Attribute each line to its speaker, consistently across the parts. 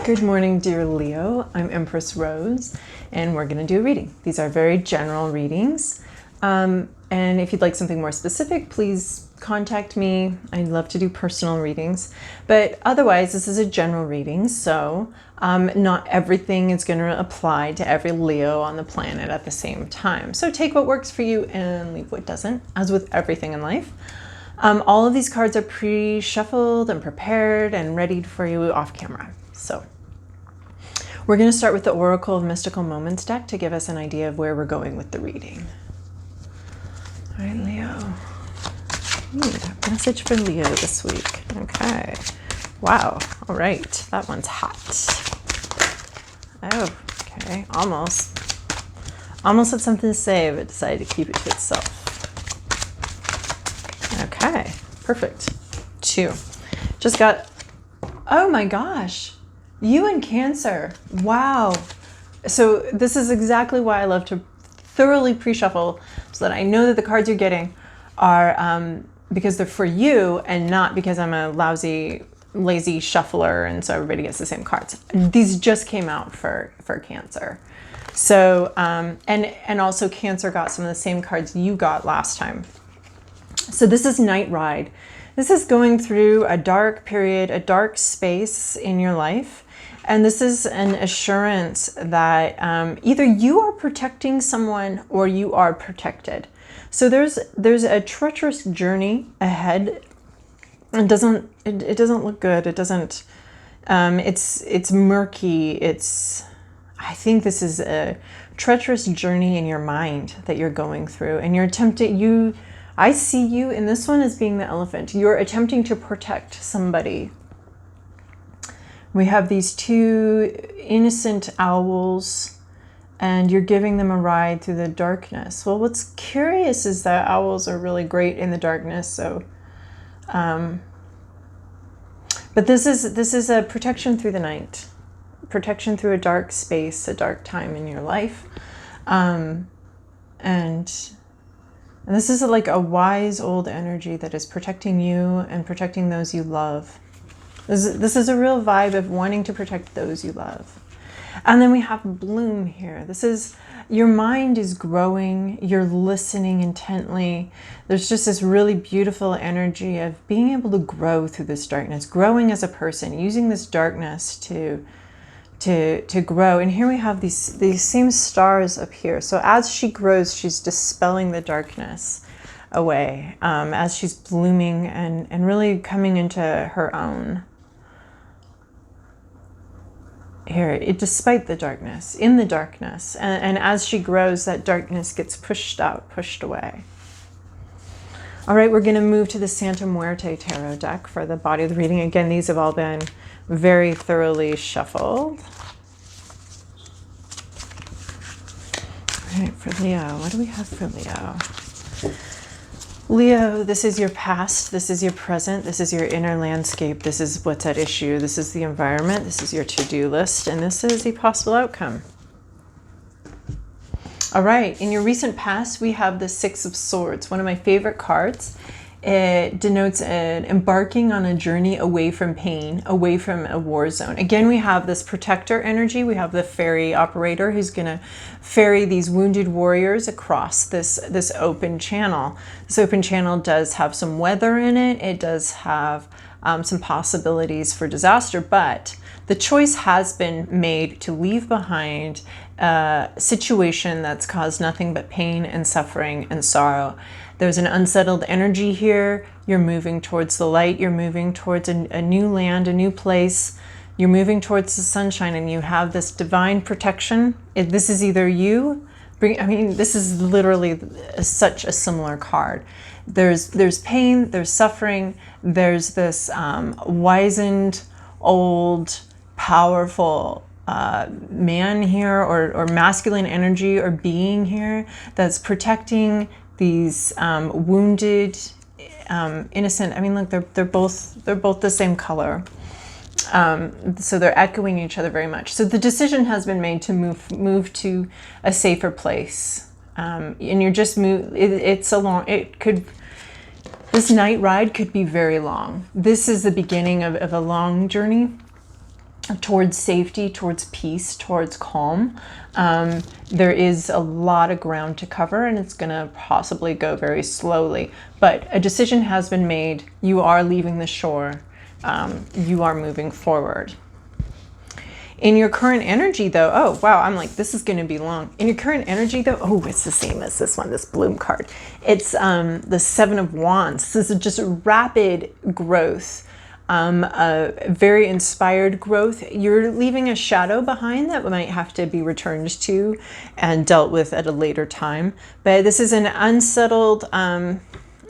Speaker 1: Good morning, dear Leo. I'm Empress Rose, and we're going to do a reading. These are very general readings. And if you'd like something more specific, please contact me. I'd love to do personal readings. But otherwise, this is a general reading, so not everything is going to apply to every Leo on the planet at the same time. So take what works for you and leave what doesn't, as with everything in life. All of these cards are pre-shuffled and prepared and ready for you off camera. So we're going to start with the Oracle of Mystical Moments deck to give us an idea of where we're going with the reading. All right, Leo. Message for Leo this week. Okay. Wow. All right. That one's hot. Oh, okay. Almost had something to say, but decided to keep it to itself. Okay. Perfect. 2. Just got, oh my gosh. You and Cancer. Wow. So this is exactly why I love to thoroughly pre-shuffle so that I know that the cards you're getting are because they're for you and not because I'm a lazy shuffler and so everybody gets the same cards. These just came out for Cancer. So, and also Cancer got some of the same cards you got last time. So this is Night Ride. This is going through a dark period, a dark space in your life. And this is an assurance that either you are protecting someone or you are protected. So there's a treacherous journey ahead. It doesn't look good. It doesn't. It's murky. I think this is a treacherous journey in your mind that you're going through, and you're attempting. I see you in this one as being the elephant. You're attempting to protect somebody. We have these 2 innocent owls, and you're giving them a ride through the darkness. Well, what's curious is that owls are really great in the darkness. So, but this is a protection through the night, protection through a dark space, a dark time in your life, and this is like a wise old energy that is protecting you and protecting those you love. This is a real vibe of wanting to protect those you love. And then we have bloom here. This is, your mind is growing, you're listening intently. There's just this really beautiful energy of being able to grow through this darkness, growing as a person, using this darkness to grow. And here we have these same stars up here. So as she grows, she's dispelling the darkness away, as she's blooming and really coming into her own. Here, despite the darkness, in the darkness, and as she grows, that darkness gets pushed out, pushed away. All right, we're going to move to the Santa Muerte tarot deck for the body of the reading. Again, these have all been very thoroughly shuffled. All right, for Leo, what do we have for Leo? Leo, this is your past, this is your present, this is your inner landscape, this is what's at issue, this is the environment, this is your to-do list, and this is a possible outcome. All right, in your recent past, we have the 6 of Swords, one of my favorite cards. It denotes an embarking on a journey away from pain, away from a war zone. Again, we have this protector energy. We have the ferry operator who's going to ferry these wounded warriors across this open channel. This open channel does have some weather in it. It does have some possibilities for disaster, but the choice has been made to leave behind a situation that's caused nothing but pain and suffering and sorrow. There's an unsettled energy here. You're moving towards the light. You're moving towards a new land, a new place. You're moving towards the sunshine, and you have this divine protection. This is either you. This is literally such a similar card. There's pain. There's suffering. There's this wizened, old, powerful man here, or masculine energy or being here that's protecting these wounded, innocent. Look, they're both the same color, so they're echoing each other very much. So the decision has been made to move to a safer place, and you're just it's a long. This night ride could be very long. This is the beginning of a long journey. towards safety, towards peace, towards calm. There is a lot of ground to cover, and it's going to possibly go very slowly. But a decision has been made. You are leaving the shore. You are moving forward. In your current energy, though, oh, wow, I'm like, this is going to be long. In your current energy, though, oh, it's the same as this one, this bloom card. It's the Seven of Wands. This is just rapid growth. A very inspired growth. You're leaving a shadow behind that might have to be returned to and dealt with at a later time. But this is an unsettled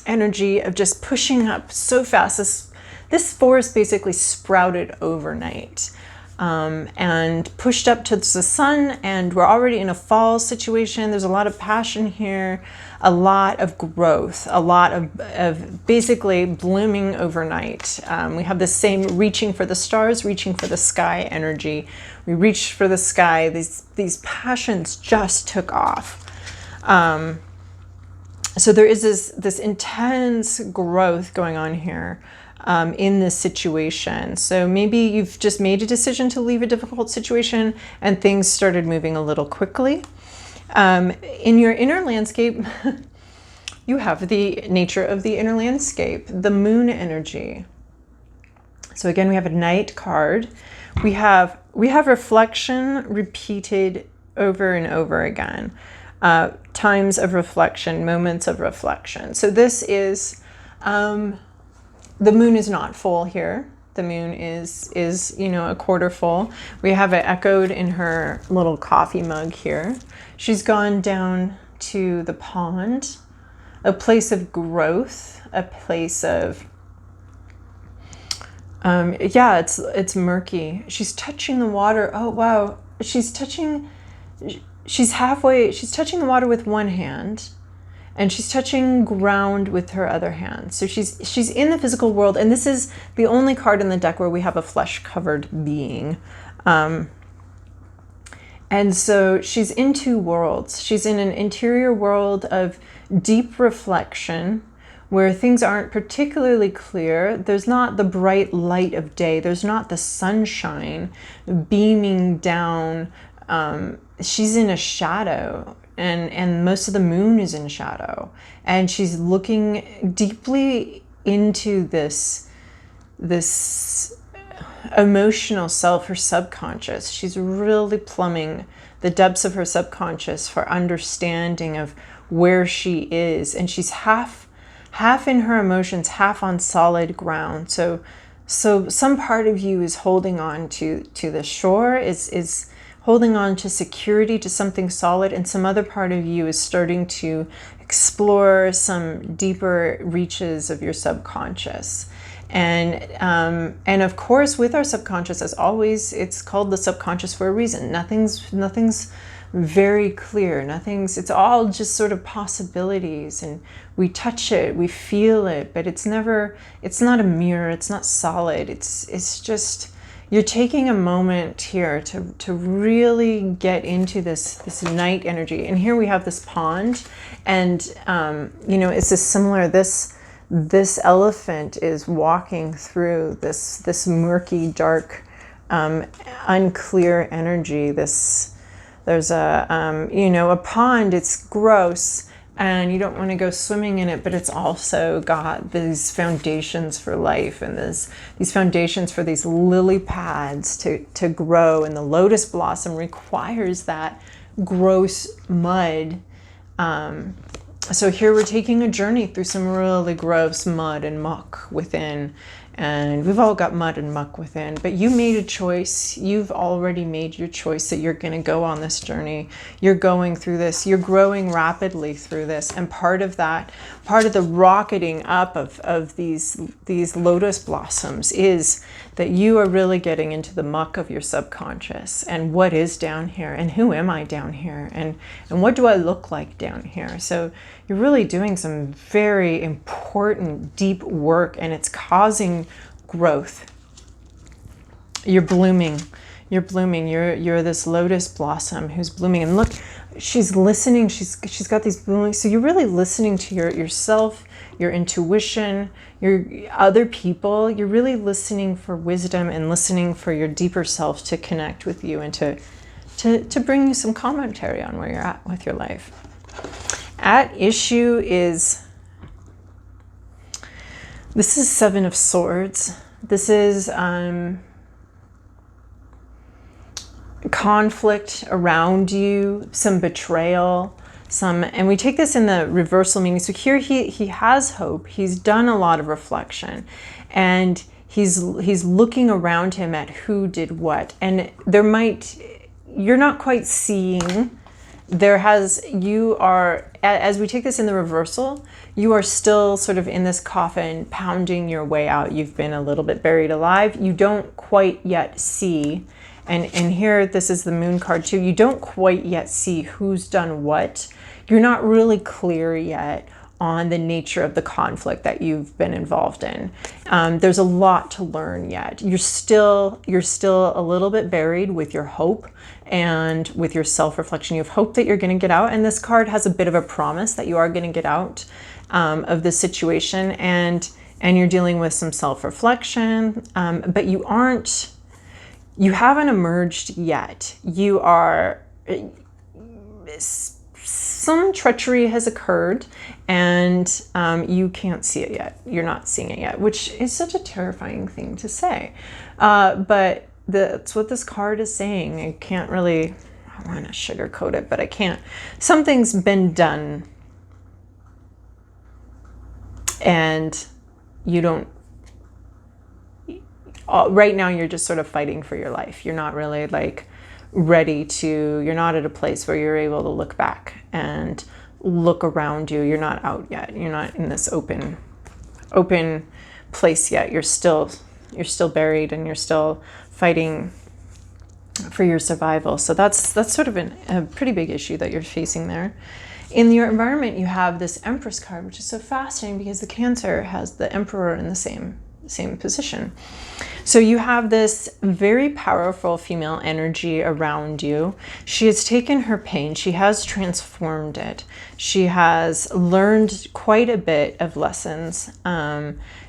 Speaker 1: energy of just pushing up so fast. This forest basically sprouted overnight. And pushed up to the sun, and we're already in a fall situation. There's a lot of passion here, a lot of growth, a lot of basically blooming overnight. We have the same reaching for the stars, reaching for the sky energy. We reached for the sky. These passions just took off. So there is this intense growth going on here. In this situation. So maybe you've just made a decision to leave a difficult situation and things started moving a little quickly. In your inner landscape, you have the nature of the inner landscape, the moon energy. So again, we have a Knight card. We have reflection repeated over and over again. Times of reflection, moments of reflection. So this is... the moon is not full here. The moon is a quarter full. We have it echoed in her little coffee mug here. She's gone down to the pond, a place of growth, a place of it's murky. She's touching the water. Oh wow. She's touching the water with one hand. And she's touching ground with her other hand. So she's in the physical world. And this is the only card in the deck where we have a flesh-covered being. And so she's in two worlds. She's in an interior world of deep reflection where things aren't particularly clear. There's not the bright light of day. There's not the sunshine beaming down. She's in a shadow. And most of the moon is in shadow, and she's looking deeply into this emotional self, her subconscious. She's really plumbing the depths of her subconscious for understanding of where she is, and she's half in her emotions, half on solid ground. So some part of you is holding on to the shore, is holding on to security, to something solid, and some other part of you is starting to explore some deeper reaches of your subconscious. And of course, with our subconscious, as always, it's called the subconscious for a reason. Nothing's very clear. It's all just sort of possibilities, and we touch it, we feel it, but it's not a mirror, it's not solid. It's just... You're taking a moment here to really get into this night energy. And here we have this pond, and it's just similar. This elephant is walking through this murky, dark, unclear energy. There's a pond. It's gross, and you don't want to go swimming in it, but it's also got these foundations for life, and these foundations for these lily pads to grow, and the lotus blossom requires that gross mud. So here we're taking a journey through some really gross mud and muck within, and we've all got mud and muck within, but you made a choice. You've already made your choice that you're going to go on this journey. You're going through this. You're growing rapidly through this. And part of the rocketing up of these lotus blossoms is that you are really getting into the muck of your subconscious, and what is down here, and who am I down here, and what do I look like down here. So you're really doing some very important deep work, and it's causing growth. You're blooming. You're blooming. You're this lotus blossom who's blooming. And look, she's listening. She's got these blooming. So you're really listening to yourself, your intuition, your other people. You're really listening for wisdom and listening for your deeper self to connect with you and to bring you some commentary on where you're at with your life. At issue is, this is Seven of Swords. This is conflict around you, some betrayal, and we take this in the reversal meaning. So here he has hope. He's done a lot of reflection, and he's looking around him at who did what, and you're not quite seeing. You are, as we take this in the reversal, you are still sort of in this coffin, pounding your way out. You've been a little bit buried alive. You don't quite yet see, and here, this is the Moon card too. You don't quite yet see who's done what. You're not really clear yet on the nature of the conflict that you've been involved in. There's a lot to learn yet. You're still a little bit buried with your hope and with your self-reflection. You have hope that you're going to get out, and this card has a bit of a promise that you are going to get out of this situation, and you're dealing with some self-reflection, but you haven't emerged yet. You are, some treachery has occurred, and you can't see it yet. You're not seeing it yet, which is such a terrifying thing to say. But that's what this card is saying. I can't really, I want to sugarcoat it, but I can't. Something's been done, and you don't, right now you're just sort of fighting for your life. You're not really like ready to, you're not at a place where you're able to look back and look around you. You're not out yet. You're not in this open place yet. You're still buried, and you're still fighting for your survival. So that's sort of a pretty big issue that you're facing there. In your environment, you have this Empress card, which is so fascinating because the Cancer has the Emperor in the same position. So you have this very powerful female energy around you. She has taken her pain. She has transformed it. She has learned quite a bit of lessons.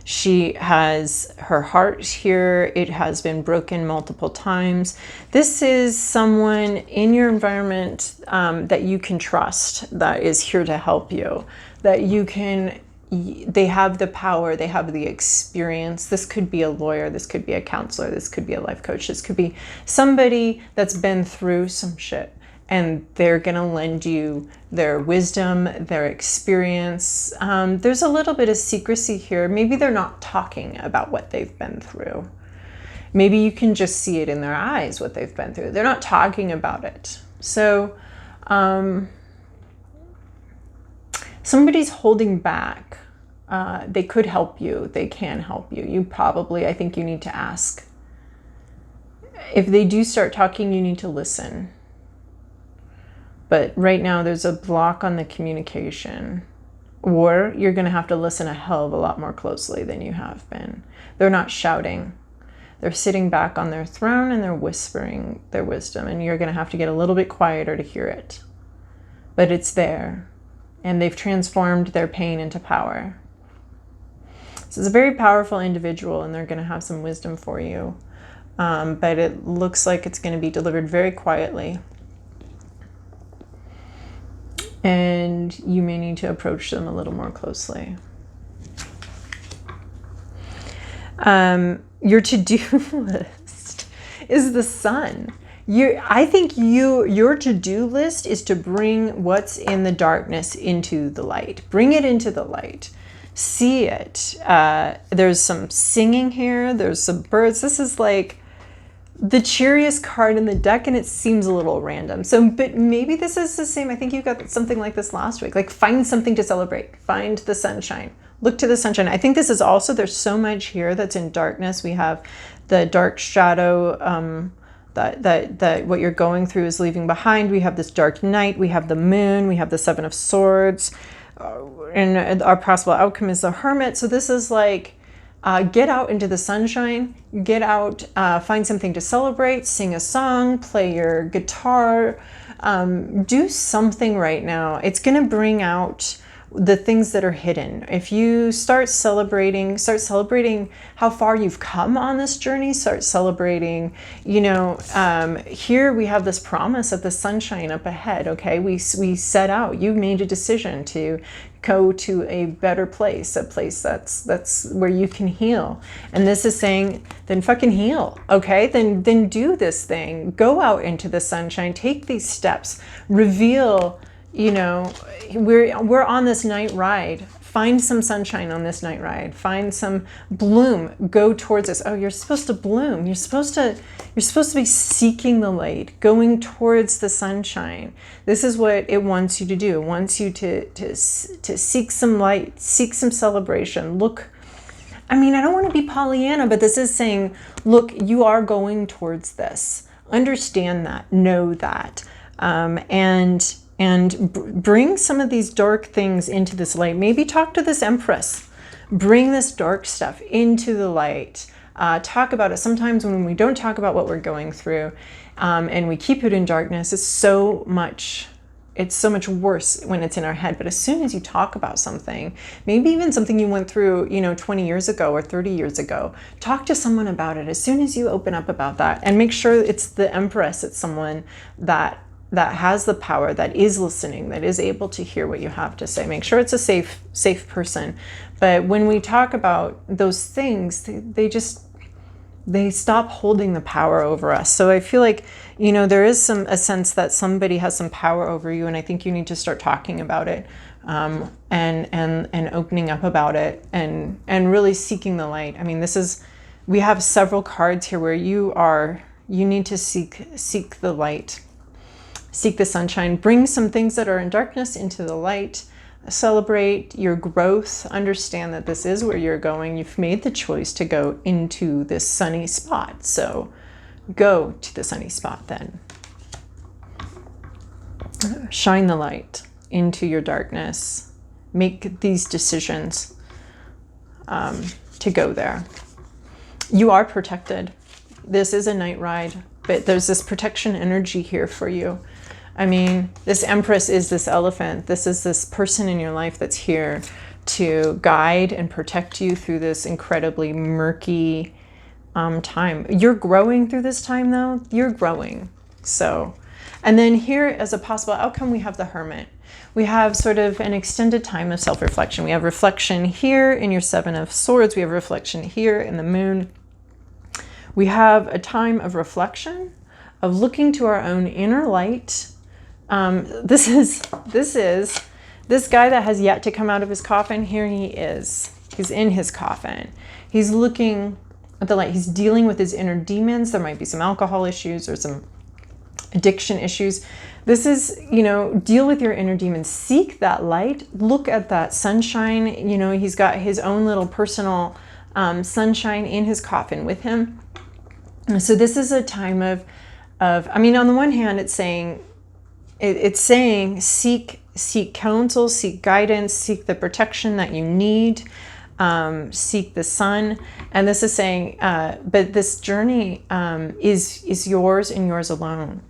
Speaker 1: She has her heart here. It has been broken multiple times. This is someone in your environment that you can trust, that is here to help you, that you can, they have the power, they have the experience. This could be a lawyer, this could be a counselor, this could be a life coach, this could be somebody that's been through some shit, and they're gonna lend you their wisdom, their experience. There's a little bit of secrecy here. Maybe they're not talking about what they've been through. Maybe you can just see it in their eyes, what they've been through. They're not talking about it. So somebody's holding back. They could help you. They can help you. You probably, I think you need to ask. If they do start talking, you need to listen. But right now there's a block on the communication, or you're going to have to listen a hell of a lot more closely than you have been. They're not shouting. They're sitting back on their throne and they're whispering their wisdom, and you're going to have to get a little bit quieter to hear it. But it's there, and they've transformed their pain into power. So it's a very powerful individual, and they're going to have some wisdom for you. But it looks like it's going to be delivered very quietly. And you may need to approach them a little more closely. Your to-do list is the Sun. I think your to-do list is to bring what's in the darkness into the light. Bring it into the light. See it. There's some singing here. There's some birds. This is like the cheeriest card in the deck, and it seems a little random. So, but maybe this is the same. I think you got something like this last week. Like, find something to celebrate. Find the sunshine. Look to the sunshine. I think this is also, there's so much here that's in darkness. We have the dark shadow that what you're going through is leaving behind. We have this dark night. We have the moon. We have the Seven of Swords. And our possible outcome is the Hermit. So this is like Get out into the sunshine, get out, find something to celebrate, sing a song, play your guitar, do something right now. It's going to bring out the things that are hidden. If you start celebrating how far you've come on this journey, start celebrating, here we have this promise of the sunshine up ahead. Okay. We set out, you made a decision to go to a better place, a place that's where you can heal. And this is saying, then fucking heal. Okay. Then do this thing, go out into the sunshine, take these steps, reveal, we're on this night ride. Find some sunshine on this night ride. Find some bloom. Go towards this. Oh, you're supposed to bloom. You're supposed to be seeking the light, going towards the sunshine. This is what it wants you to do. It wants you to seek some light, seek some celebration. Look, I don't want to be Pollyanna, but this is saying, look, you are going towards this. Understand that. Know that. And bring some of these dark things into this light. Maybe talk to this Empress. Bring this dark stuff into the light. Talk about it. Sometimes when we don't talk about what we're going through and we keep it in darkness, it's so much worse when it's in our head. But as soon as you talk about something, maybe even something you went through, 20 years ago or 30 years ago, talk to someone about it. As soon as you open up about that, and make sure it's the Empress, it's someone that has the power, that is listening, that is able to hear what you have to say. Make sure it's a safe person. But when we talk about those things, they stop holding the power over us. So I feel like, there is a sense that somebody has some power over you, and I think you need to start talking about it, and opening up about it, and really seeking the light. We have several cards here where you need to seek the light. Seek the sunshine, bring some things that are in darkness into the light, celebrate your growth, understand that this is where you're going. You've made the choice to go into this sunny spot. So go to the sunny spot then. Shine the light into your darkness. Make these decisions to go there. You are protected. This is a night ride, but there's this protection energy here for you. This Empress is this elephant. This is this person in your life that's here to guide and protect you through this incredibly murky time. You're growing through this time, though. You're growing. So, and then here as a possible outcome, we have the Hermit. We have sort of an extended time of self-reflection. We have reflection here in your Seven of Swords. We have reflection here in the Moon. We have a time of reflection, of looking to our own inner light. This is this guy that has yet to come out of his coffin. Here he is. He's in his coffin. He's looking at the light. He's dealing with his inner demons. There might be some alcohol issues or some addiction issues. This is, deal with your inner demons. Seek that light. Look at that sunshine. He's got his own little personal sunshine in his coffin with him. So this is a time of on the one hand, it's saying seek counsel, seek guidance, seek the protection that you need, seek the sun. And this is saying, but this journey is yours and yours alone.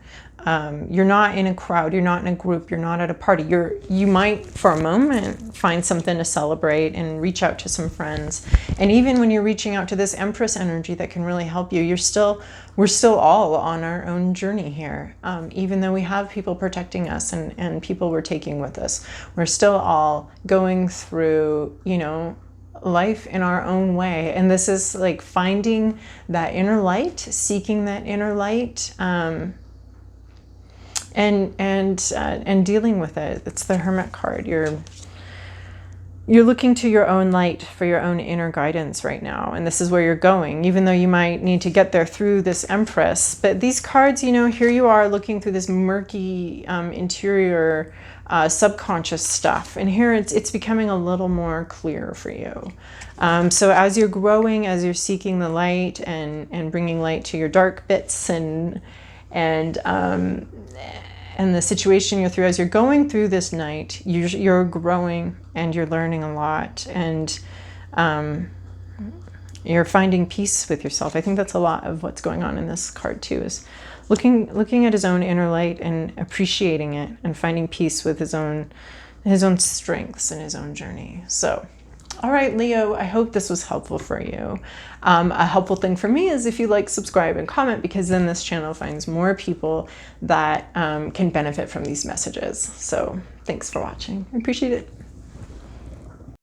Speaker 1: You're not in a crowd, you're not in a group, you're not at a party. You might for a moment find something to celebrate and reach out to some friends. And even when you're reaching out to this Empress energy that can really help you, we're still all on our own journey here. Even though we have people protecting us and people we're taking with us, we're still all going through, life in our own way. And this is like finding that inner light, seeking that inner light, and dealing with it. It's the Hermit card. You're looking to your own light for your own inner guidance right now, and this is where you're going, even though you might need to get there through this Empress. But these cards, here you are looking through this murky interior subconscious stuff, and here it's becoming a little more clear for you. So as you're growing, as you're seeking the light and bringing light to your dark bits and the situation you're through, as you're going through this night, you're growing and you're learning a lot. And You're finding peace with yourself. I think that's a lot of what's going on in this card too, is looking at his own inner light and appreciating it and finding peace with his own strengths and his own journey. So, all right, Leo, I hope this was helpful for you. A helpful thing for me is if you like, subscribe, and comment, because then this channel finds more people that can benefit from these messages. So thanks for watching. I appreciate it.